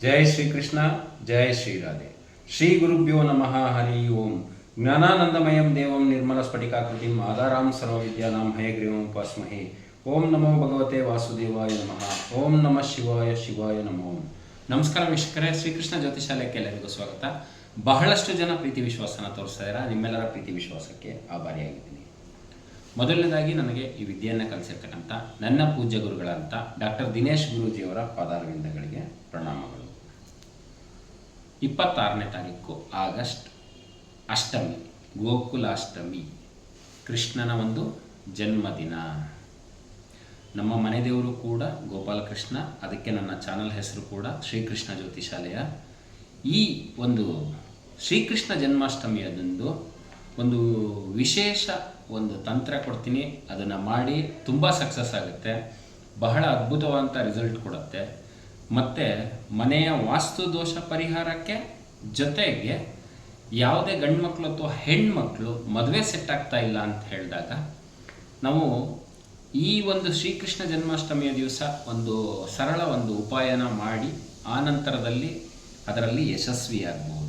जय श्री कृष्ण जय श्री राधे श्री गुरुभ्यो नमः हरि ओम ज्ञानानंदमयं देवं निर्मलस्फटिकाकृतिम् आधारां सर्वविद्यानां हयग्रीवम् उपास्महे ओम नमो भगवते वासुदेवाय नमः ओम नमः ಶಿವಾಯ ಶಿವಾಯ ನಮೋ ನಮಸ್ಕಾರ ವೀಕ್ಷಕರೇ, ಶ್ರೀಕೃಷ್ಣ ಜ್ಯೋತಿಷಾಲಯಕ್ಕೆ ಎಲ್ಲರಿಗೂ ಸ್ವಾಗತ. ಬಹಳಷ್ಟು ಜನ ಪ್ರೀತಿ ವಿಶ್ವಾಸನ ತೋರಿಸ್ತಾ ಇದ್ದಾರೆ. ನಿಮ್ಮೆಲ್ಲರ ಪ್ರೀತಿ ವಿಶ್ವಾಸಕ್ಕೆ ಆಭಾರಿಯಾಗಿದ್ದೀನಿ. ಮೊದಲನೇದಾಗಿ ನನಗೆ ಈ ವಿದ್ಯೆಯನ್ನು ಕಲಿಸಿರ್ತಕ್ಕಂಥ ನನ್ನ ಪೂಜ್ಯ ಗುರುಗಳಂತ ಡಾಕ್ಟರ್ ದಿನೇಶ್ ಗುರೂಜಿಯವರ ಪಾದಾರವಿಂದಗಳಿಗೆ ಪ್ರಣಾಮಗಳು. 26ನೇ ತಾರೀಕು ಆಗಸ್ಟ್ ಅಷ್ಟಮಿ, ಗೋಕುಲಾಷ್ಟಮಿ, ಕೃಷ್ಣನ ಒಂದು ಜನ್ಮದಿನ. ನಮ್ಮ ಮನೆ ದೇವರು ಕೂಡ ಗೋಪಾಲಕೃಷ್ಣ, ಅದಕ್ಕೆ ನನ್ನ ಚಾನಲ್ ಹೆಸರು ಕೂಡ ಶ್ರೀಕೃಷ್ಣ ಜ್ಯೋತಿಷಾಲಯ. ಈ ಒಂದು ಶ್ರೀಕೃಷ್ಣ ಜನ್ಮಾಷ್ಟಮಿಯದಂದು ಒಂದು ವಿಶೇಷ ಒಂದು ತಂತ್ರ ಕೊಡ್ತೀನಿ. ಅದನ್ನು ಮಾಡಿ ತುಂಬ ಸಕ್ಸಸ್ ಆಗುತ್ತೆ, ಬಹಳ ಅದ್ಭುತವಾದಂಥ ರಿಸಲ್ಟ್ ಕೊಡುತ್ತೆ. ಮತ್ತು ಮನೆಯ ವಾಸ್ತು ದೋಷ ಪರಿಹಾರಕ್ಕೆ, ಜೊತೆಗೆ ಯಾವುದೇ ಗಂಡು ಮಕ್ಕಳು ಅಥವಾ ಹೆಣ್ಮಕ್ಳು ಮದುವೆ ಸೆಟ್ ಆಗ್ತಾ ಇಲ್ಲ ಅಂತ ಹೇಳಿದಾಗ ನಾವು ಈ ಒಂದು ಶ್ರೀಕೃಷ್ಣ ಜನ್ಮಾಷ್ಟಮಿಯ ದಿವಸ ಒಂದು ಸರಳ ಒಂದು ಉಪಾಯನ ಮಾಡಿ ಆ ನಂತರದಲ್ಲಿ ಅದರಲ್ಲಿ ಯಶಸ್ವಿಯಾಗಬಹುದು.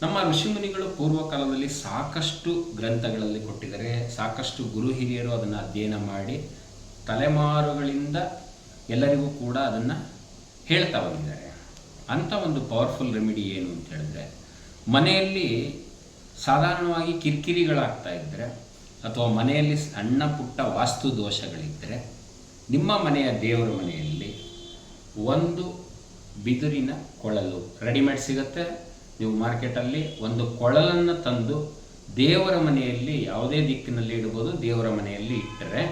ನಮ್ಮ ಋಷಿಮುನಿಗಳು ಪೂರ್ವಕಾಲದಲ್ಲಿ ಸಾಕಷ್ಟು ಗ್ರಂಥಗಳಲ್ಲಿ ಕೊಟ್ಟಿದ್ದಾರೆ. ಸಾಕಷ್ಟು ಗುರು ಹಿರಿಯರು ಅದನ್ನು ಅಧ್ಯಯನ ಮಾಡಿ ತಲೆಮಾರುಗಳಿಂದ ಎಲ್ಲರಿಗೂ ಕೂಡ ಅದನ್ನು ಹೇಳ್ತಾ ಬಂದಿದ್ದಾರೆ. ಅಂಥ ಒಂದು ಪವರ್ಫುಲ್ ರೆಮಿಡಿ ಏನು ಅಂತ ಹೇಳಿದ್ರೆ, ಮನೆಯಲ್ಲಿ ಸಾಧಾರಣವಾಗಿ ಕಿರಿಕಿರಿಗಳಾಗ್ತಾ ಇದ್ದರೆ ಅಥವಾ ಮನೆಯಲ್ಲಿ ಸಣ್ಣ ಪುಟ್ಟ ವಾಸ್ತು ದೋಷಗಳಿದ್ದರೆ, ನಿಮ್ಮ ಮನೆಯ ದೇವರ ಮನೆಯಲ್ಲಿ ಒಂದು ಬಿದಿರಿನ ಕೊಳಲು ರೆಡಿಮೇಡ್ ಸಿಗುತ್ತೆ. ನೀವು ಮಾರ್ಕೆಟಲ್ಲಿ ಒಂದು ಕೊಳಲನ್ನು ತಂದು ದೇವರ ಮನೆಯಲ್ಲಿ ಯಾವುದೇ ದಿಕ್ಕಿನಲ್ಲಿ ಇಡ್ಬೋದು. ದೇವರ ಮನೆಯಲ್ಲಿ ಇಟ್ಟರೆ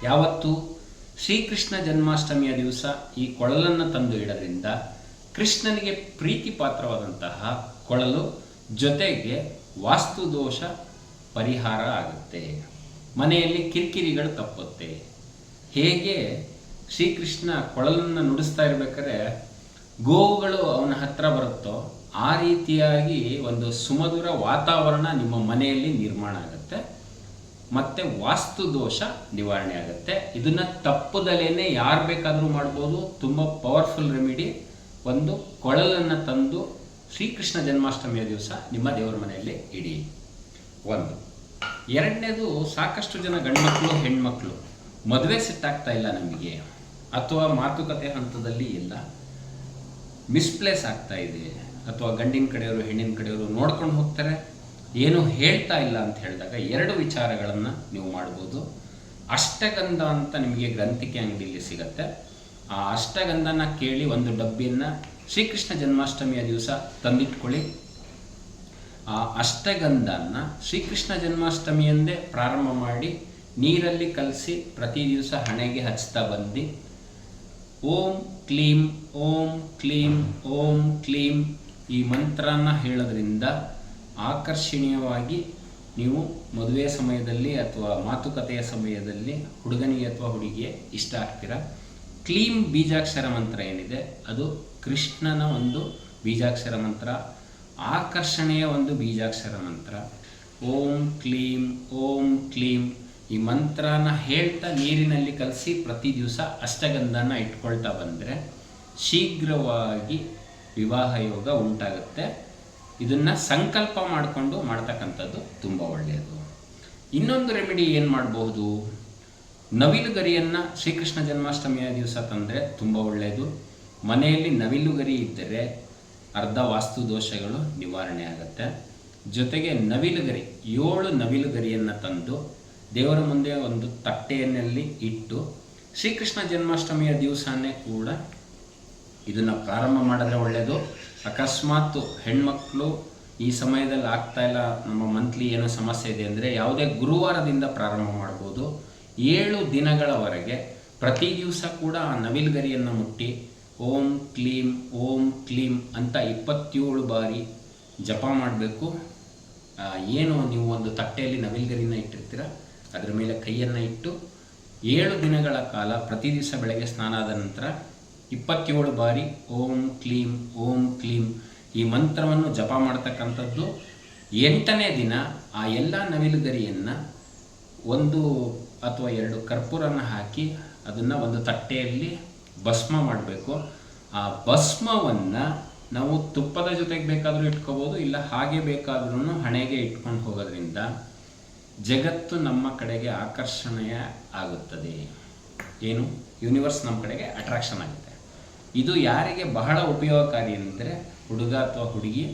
ಯಾವತ್ತು ಶ್ರೀಕೃಷ್ಣ ಜನ್ಮಾಷ್ಟಮಿಯ ದಿವಸ ಈ ಕೊಳಲನ್ನು ತಂದು ಇಡೋದ್ರಿಂದ ಕೃಷ್ಣನಿಗೆ ಪ್ರೀತಿ ಪಾತ್ರವಾದಂತಹ ಕೊಳಲು, ಜೊತೆಗೆ ವಾಸ್ತು ದೋಷ ಪರಿಹಾರ ಆಗುತ್ತೆ, ಮನೆಯಲ್ಲಿ ಕಿರಿಕಿರಿಗಳು ತಪ್ಪುತ್ತೆ. ಹೇಗೆ ಶ್ರೀಕೃಷ್ಣ ಕೊಳಲನ್ನು ನುಡಿಸ್ತಾ ಇರ್ಬೇಕಾದ್ರೆ ಗೋವುಗಳು ಅವನ ಹತ್ರ ಬರುತ್ತೋ ಆ ರೀತಿಯಾಗಿ ಒಂದು ಸುಮಧುರ ವಾತಾವರಣ ನಿಮ್ಮ ಮನೆಯಲ್ಲಿ ನಿರ್ಮಾಣ ಆಗುತ್ತೆ, ಮತ್ತು ವಾಸ್ತು ದೋಷ ನಿವಾರಣೆ ಆಗುತ್ತೆ. ಇದನ್ನು ತಪ್ಪದಲೇನೆ ಯಾರು ಬೇಕಾದರೂ ಮಾಡ್ಬೋದು. ತುಂಬ ಪವರ್ಫುಲ್ ರೆಮಿಡಿ. ಒಂದು ಕೊಳಲನ್ನು ತಂದು ಶ್ರೀಕೃಷ್ಣ ಜನ್ಮಾಷ್ಟಮಿಯ ದಿವಸ ನಿಮ್ಮ ದೇವರ ಮನೆಯಲ್ಲಿ ಇಡಿ. ಒಂದು. ಎರಡನೇದು, ಸಾಕಷ್ಟು ಜನ ಗಂಡ್ಮಕ್ಳು ಹೆಣ್ಮಕ್ಳು ಮದುವೆ ಸೆಟ್ ಆಗ್ತಾ ಇಲ್ಲ ನಮಗೆ, ಅಥವಾ ಮಾತುಕತೆ ಹಂತದಲ್ಲಿ ಇಲ್ಲ, ಮಿಸ್ಪ್ಲೇಸ್ ಆಗ್ತಾ ಇದೆ, ಅಥವಾ ಗಂಡಿನ ಕಡೆಯವರು ಹೆಣ್ಣಿನ ಕಡೆಯವರು ನೋಡ್ಕೊಂಡು ಹೋಗ್ತಾರೆ, ಏನು ಹೇಳ್ತಾ ಇಲ್ಲ ಅಂತ ಹೇಳಿದಾಗ 2 ವಿಚಾರಗಳನ್ನು ನೀವು ಮಾಡ್ಬೋದು. ಅಷ್ಟಗಂಧ ಅಂತ ನಿಮಗೆ ಗ್ರಂಥಿಕೆ ಅಂಗಡಿಯಲ್ಲಿ ಸಿಗುತ್ತೆ. ಆ ಅಷ್ಟಗಂಧನ ಕೇಳಿ ಒಂದು ಡಬ್ಬಿಯನ್ನು ಶ್ರೀಕೃಷ್ಣ ಜನ್ಮಾಷ್ಟಮಿಯ ದಿವಸ ತಂದಿಟ್ಕೊಳ್ಳಿ. ಆ ಅಷ್ಟಗಂಧನ ಶ್ರೀಕೃಷ್ಣ ಜನ್ಮಾಷ್ಟಮಿಯಂದೇ ಪ್ರಾರಂಭ ಮಾಡಿ ನೀರಲ್ಲಿ ಕಲಸಿ ಪ್ರತಿ ದಿವಸ ಹಣೆಗೆ ಹಚ್ತಾ ಬಂದು ಓಂ ಕ್ಲೀಂ ಓಂ ಕ್ಲೀಂ ಓಂ ಕ್ಲೀಂ ಈ ಮಂತ್ರನ ಹೇಳೋದ್ರಿಂದ ಆಕರ್ಷಣೀಯವಾಗಿ ನೀವು ಮದುವೆ ಸಮಯದಲ್ಲಿ ಅಥವಾ ಮಾತುಕತೆಯ ಸಮಯದಲ್ಲಿ ಹುಡುಗನಿಗೆ ಅಥವಾ ಹುಡುಗಿಗೆ ಇಷ್ಟ ಆಗ್ತೀರ. ಕ್ಲೀಂ ಬೀಜಾಕ್ಷರ ಮಂತ್ರ ಏನಿದೆ ಅದು ಕೃಷ್ಣನ ಒಂದು ಬೀಜಾಕ್ಷರ ಮಂತ್ರ, ಆಕರ್ಷಣೆಯ ಒಂದು ಬೀಜಾಕ್ಷರ ಮಂತ್ರ. ಓಂ ಕ್ಲೀಂ ಓಂ ಕ್ಲೀಂ ಈ ಮಂತ್ರನ ಹೇಳ್ತಾ ನೀರಿನಲ್ಲಿ ಕಲಸಿ ಪ್ರತಿ ದಿವಸ ಅಷ್ಟಗಂಧನ ಇಟ್ಕೊಳ್ತಾ ಬಂದರೆ ಶೀಘ್ರವಾಗಿ ವಿವಾಹ ಯೋಗ ಉಂಟಾಗುತ್ತೆ. ಇದನ್ನು ಸಂಕಲ್ಪ ಮಾಡಿಕೊಂಡು ಮಾಡ್ತಕ್ಕಂಥದ್ದು ತುಂಬ ಒಳ್ಳೆಯದು. ಇನ್ನೊಂದು ರೆಮಿಡಿ ಏನು ಮಾಡಬಹುದು, ನವಿಲುಗರಿಯನ್ನು ಶ್ರೀಕೃಷ್ಣ ಜನ್ಮಾಷ್ಟಮಿಯ ದಿವಸ ತಂದರೆ ತುಂಬ ಒಳ್ಳೆಯದು. ಮನೆಯಲ್ಲಿ ನವಿಲುಗರಿ ಇದ್ದರೆ ಅರ್ಧ ವಾಸ್ತು ದೋಷಗಳು ನಿವಾರಣೆ ಆಗುತ್ತೆ. ಜೊತೆಗೆ ನವಿಲುಗರಿ 7 ನವಿಲುಗರಿಯನ್ನು ತಂದು ದೇವರ ಮುಂದೆ ಒಂದು ತಟ್ಟೆಯಲ್ಲಿ ಇಟ್ಟು ಶ್ರೀಕೃಷ್ಣ ಜನ್ಮಾಷ್ಟಮಿಯ ದಿವಸನೇ ಕೂಡ ಇದನ್ನು ಪ್ರಾರಂಭ ಮಾಡಿದ್ರೆ ಒಳ್ಳೆಯದು. ಅಕಸ್ಮಾತ್ ಹೆಣ್ಮಕ್ಳು ಈ ಸಮಯದಲ್ಲಿ ಆಗ್ತಾ ಇಲ್ಲ, ನಮ್ಮ ಮಂತ್ಲಿ ಏನೋ ಸಮಸ್ಯೆ ಇದೆ ಅಂದರೆ ಯಾವುದೇ ಗುರುವಾರದಿಂದ ಪ್ರಾರಂಭ ಮಾಡ್ಬೋದು. 7 ದಿನಗಳವರೆಗೆ ಪ್ರತಿ ದಿವಸ ಕೂಡ ಆ ನವಿಲುಗರಿಯನ್ನು ಮುಟ್ಟಿ ಓಂ ಕ್ಲೀಂ ಅಂತ 27 ಬಾರಿ ಜಪ ಮಾಡಬೇಕು. ಏನು ನೀವು ಒಂದು ತಟ್ಟೆಯಲ್ಲಿ ನವಿಲುಗರಿನ ಇಟ್ಟಿರ್ತೀರ, ಅದರ ಮೇಲೆ ಕೈಯನ್ನು ಇಟ್ಟು 7 ದಿನಗಳ ಕಾಲ ಪ್ರತಿ ದಿವಸ ಬೆಳಗ್ಗೆ ಸ್ನಾನ ಆದ ನಂತರ 27 ಬಾರಿ ಓಂ ಕ್ಲೀಂ ಈ ಮಂತ್ರವನ್ನು ಜಪ ಮಾಡ್ತಕ್ಕಂಥದ್ದು. 8ನೇ ದಿನ ಆ ಎಲ್ಲ ನವಿಲುಗರಿಯನ್ನು 1 ಅಥವಾ 2 ಕರ್ಪೂರನ ಹಾಕಿ ಅದನ್ನು ಒಂದು ತಟ್ಟೆಯಲ್ಲಿ ಭಸ್ಮ ಮಾಡಬೇಕು. ಆ ಭಸ್ಮವನ್ನು ನಾವು ತುಪ್ಪದ ಜೊತೆಗೆ ಬೇಕಾದರೂ ಇಟ್ಕೋಬೋದು, ಇಲ್ಲ ಹಾಗೆ ಬೇಕಾದ್ರೂ ಹಣೆಗೆ ಇಟ್ಕೊಂಡು ಹೋಗೋದ್ರಿಂದ ಜಗತ್ತು ನಮ್ಮ ಕಡೆಗೆ ಆಕರ್ಷಣೆಯ ಆಗುತ್ತದೆ. ಏನು, ಯೂನಿವರ್ಸ್ ನಮ್ಮ ಕಡೆಗೆ ಅಟ್ರಾಕ್ಷನ್ ಆಗುತ್ತೆ. ಇದು ಯಾರಿಗೆ ಬಹಳ ಉಪಯೋಗಕಾರಿ ಅಂದರೆ ಹುಡುಗ ಅಥವಾ ಹುಡುಗಿ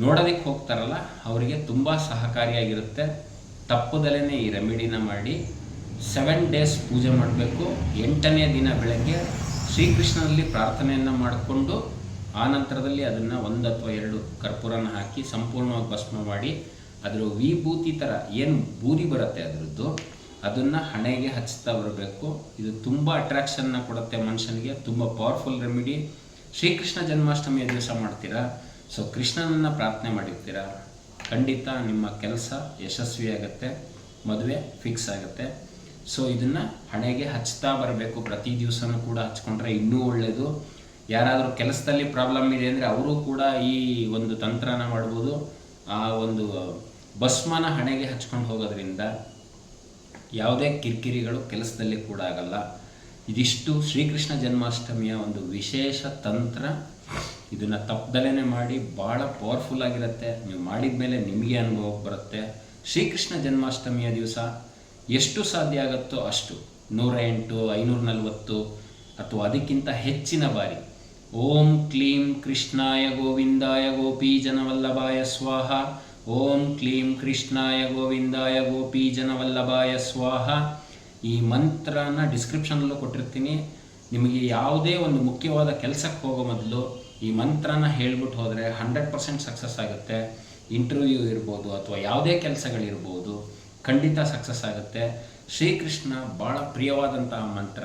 ನೋಡೋದಕ್ಕೆ ಹೋಗ್ತಾರಲ್ಲ ಅವರಿಗೆ ತುಂಬ ಸಹಕಾರಿಯಾಗಿರುತ್ತೆ. ತಪ್ಪದಲ್ಲೇ ಈ ರೆಮಿಡಿನ ಮಾಡಿ 7 ಡೇಸ್ ಪೂಜೆ ಮಾಡಬೇಕು. 8ನೇ ದಿನ ಬೆಳಗ್ಗೆ ಶ್ರೀಕೃಷ್ಣನಲ್ಲಿ ಪ್ರಾರ್ಥನೆಯನ್ನು ಮಾಡಿಕೊಂಡು ಆ ನಂತರದಲ್ಲಿ ಅದನ್ನು 1 ಅಥವಾ 2 ಕರ್ಪೂರನ ಹಾಕಿ ಸಂಪೂರ್ಣವಾಗಿ ಭಸ್ಮ ಮಾಡಿ ಅದರ ವಿಭೂತಿ ಥರ ಏನು ಬೂದಿ ಬರುತ್ತೆ ಅದರದ್ದು ಅದನ್ನು ಹಣೆಗೆ ಹಚ್ತಾ ಬರಬೇಕು. ಇದು ತುಂಬ ಅಟ್ರಾಕ್ಷನ್ನ ಕೊಡುತ್ತೆ ಮನುಷ್ಯನಿಗೆ. ತುಂಬ ಪವರ್ಫುಲ್ ರೆಮಿಡಿ. ಶ್ರೀಕೃಷ್ಣ ಜನ್ಮಾಷ್ಟಮಿಯ ದಿವಸ ಮಾಡ್ತೀರಾ, ಸೊ ಕೃಷ್ಣನನ್ನು ಪ್ರಾರ್ಥನೆ ಮಾಡಿರ್ತೀರಾ, ಖಂಡಿತ ನಿಮ್ಮ ಕೆಲಸ ಯಶಸ್ವಿಯಾಗತ್ತೆ, ಮದುವೆ ಫಿಕ್ಸ್ ಆಗುತ್ತೆ. ಸೊ ಇದನ್ನು ಹಣೆಗೆ ಹಚ್ತಾ ಬರಬೇಕು. ಪ್ರತಿ ದಿವಸನೂ ಕೂಡ ಹಚ್ಕೊಂಡ್ರೆ ಇನ್ನೂ ಒಳ್ಳೆಯದು. ಯಾರಾದರೂ ಕೆಲಸದಲ್ಲಿ ಪ್ರಾಬ್ಲಮ್ ಇದೆ ಅಂದರೆ ಅವರು ಕೂಡ ಈ ಒಂದು ತಂತ್ರನ ಮಾಡ್ಬೋದು. ಆ ಒಂದು ಭಸ್ಮನ ಹಣೆಗೆ ಹಚ್ಕೊಂಡು ಹೋಗೋದ್ರಿಂದ ಯಾವುದೇ ಕಿರಿಕಿರಿಗಳು ಕೆಲಸದಲ್ಲಿ ಕೂಡ ಆಗಲ್ಲ. ಇದಿಷ್ಟು ಶ್ರೀಕೃಷ್ಣ ಜನ್ಮಾಷ್ಟಮಿಯ ಒಂದು ವಿಶೇಷ ತಂತ್ರ. ಇದನ್ನು ತಪ್ಪದಲ್ಲೇ ಮಾಡಿ, ಭಾಳ ಪವರ್ಫುಲ್ ಆಗಿರುತ್ತೆ. ನೀವು ಮಾಡಿದ ಮೇಲೆ ನಿಮಗೆ ಅನುಭವ ಬರುತ್ತೆ. ಶ್ರೀಕೃಷ್ಣ ಜನ್ಮಾಷ್ಟಮಿಯ ದಿವಸ ಎಷ್ಟು ಸಾಧ್ಯ ಆಗುತ್ತೋ ಅಷ್ಟು 108, 540 ಅಥವಾ ಅದಕ್ಕಿಂತ ಹೆಚ್ಚಿನ ಬಾರಿ ಓಂ ಕ್ಲೀಂ ಕೃಷ್ಣಾಯ ಗೋವಿಂದಾಯ ಗೋಪೀಜನವಲ್ಲಭಾಯ ಸ್ವಾಹ, ಓಂ ಕ್ಲೀಂ ಕೃಷ್ಣಾಯ ಗೋವಿಂದಾಯ ಗೋಪೀಜನವಲ್ಲಭಾಯ ಸ್ವಾಹ. ಈ ಮಂತ್ರನ ಡಿಸ್ಕ್ರಿಪ್ಷನಲ್ಲೂ ಕೊಟ್ಟಿರ್ತೀನಿ. ನಿಮಗೆ ಯಾವುದೇ ಒಂದು ಮುಖ್ಯವಾದ ಕೆಲಸಕ್ಕೆ ಹೋಗೋ ಮೊದಲು ಈ ಮಂತ್ರನ ಹೇಳ್ಬಿಟ್ಟು ಹೋದರೆ 100% ಸಕ್ಸಸ್ ಆಗುತ್ತೆ. ಇಂಟರ್ವ್ಯೂ ಇರ್ಬೋದು ಅಥವಾ ಯಾವುದೇ ಕೆಲಸಗಳಿರ್ಬೋದು, ಖಂಡಿತ ಸಕ್ಸಸ್ ಆಗುತ್ತೆ. ಶ್ರೀಕೃಷ್ಣ ಭಾಳ ಪ್ರಿಯವಾದಂತಹ ಮಂತ್ರ.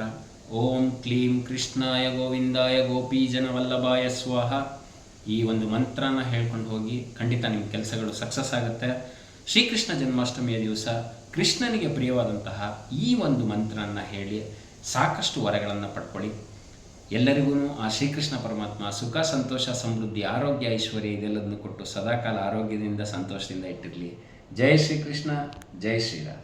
ಓಂ ಕ್ಲೀಂ ಕೃಷ್ಣಾಯ ಗೋವಿಂದಾಯ ಗೋಪೀಜನವಲ್ಲಭಾಯ ಸ್ವಾಹ. ಈ ಒಂದು ಮಂತ್ರನ ಹೇಳ್ಕೊಂಡು ಹೋಗಿ, ಖಂಡಿತ ನಿಮ್ಮ ಕೆಲಸಗಳು ಸಕ್ಸಸ್ ಆಗುತ್ತೆ. ಶ್ರೀಕೃಷ್ಣ ಜನ್ಮಾಷ್ಟಮಿಯ ದಿವಸ ಕೃಷ್ಣನಿಗೆ ಪ್ರಿಯವಾದಂತಹ ಈ ಒಂದು ಮಂತ್ರನ ಹೇಳಿ ಸಾಕಷ್ಟು ವರಗಳನ್ನು ಪಡ್ಕೊಳ್ಳಿ. ಎಲ್ಲರಿಗೂ ಆ ಶ್ರೀಕೃಷ್ಣ ಪರಮಾತ್ಮ ಸುಖ, ಸಂತೋಷ, ಸಮೃದ್ಧಿ, ಆರೋಗ್ಯ, ಐಶ್ವರ್ಯ ಇದೆಲ್ಲದನ್ನು ಕೊಟ್ಟು ಸದಾಕಾಲ ಆರೋಗ್ಯದಿಂದ ಸಂತೋಷದಿಂದ ಇಟ್ಟಿರಲಿ. ಜೈ ಶ್ರೀಕೃಷ್ಣ, ಜೈ ಶ್ರೀರಾಮ್.